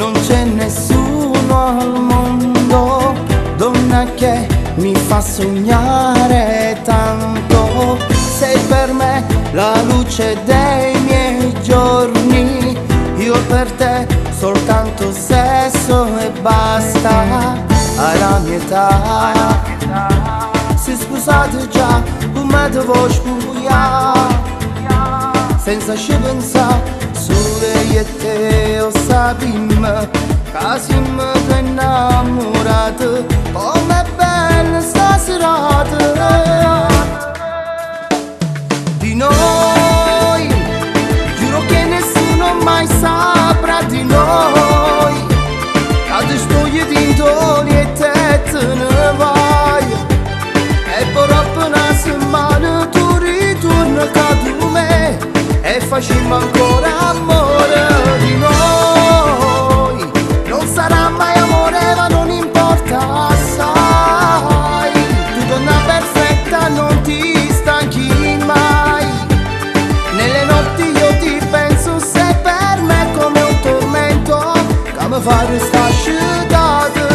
non c'è nessuno al mondo, donna che mi fa sognare tanto. Sei per me la luce dei miei giorni, io per te soltanto sesso e basta. Alla mia età, se scusate già, come devo spugliare, senza ci pensare, solo io e te lo sappiamo, che siamo innamorati, com'è bella sta serata. Di noi, giuro che nessuno mai saprà di noi, che sto io dintoni e te ne vai, e poi dopo una settimana tu ritorni da me e facciamo ancora amore. Di noi non sarà mai amore, ma non importa assai, tu donna perfetta non ti stanchi mai, nelle notti io ti penso, sei per me come un tormento che mi fa restare asciugato.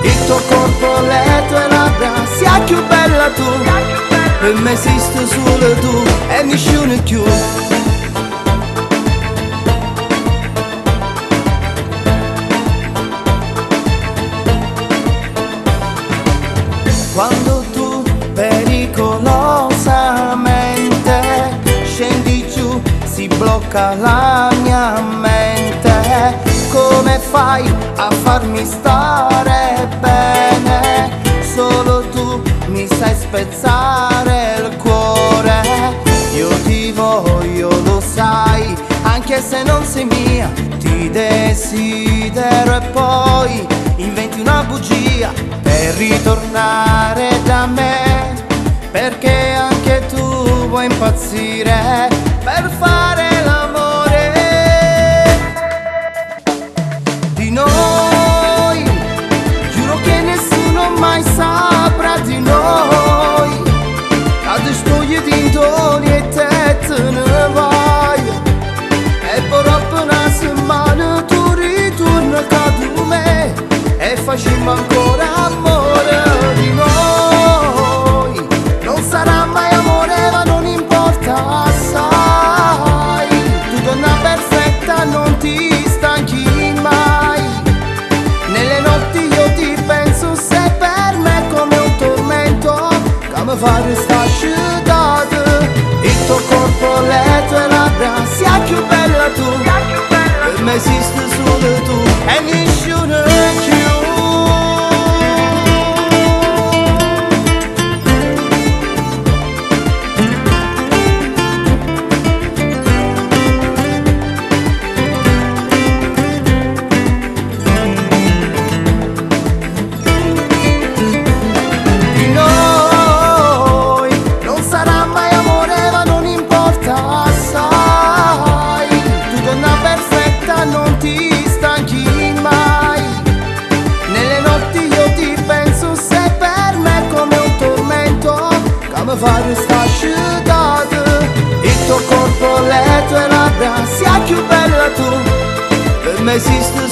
Il tuo corpo, le tue labbra, sia più bella tu, per me esiste solo tu e nessuno più. Quando tu pericolosamente scendi giù, si blocca la mia mente. Come fai a farmi stare bene? Solo tu mi sai spezzare il cuore. Io ti voglio, lo sai, anche se non sei mia, ti desidero e poi inventi una bugia per ritornare da me, perché anche tu vuoi impazzire per fare l'amore. Di noi, giuro che nessuno mai saprà di noi, che sto io dintoni e te ne vai, e poi dopo una settimana tu ritorni da me e facciamo ancora amore. Di noi non sarà mai amore, ma non importa assai, tu donna perfetta non ti stanchi mai, nelle notti io ti penso, sei per me come un tormento che mi fa restare asciugato. Il tuo corpo, le tue labbra, sia più bella tu, per me esiste solo tu e nessuno più. Non ti stanchi mai, nelle notti io ti penso, sei per me come un tormento che mi fa restare asciugato. Il tuo corpo, le tue labbra, sia più bella tu, per me esiste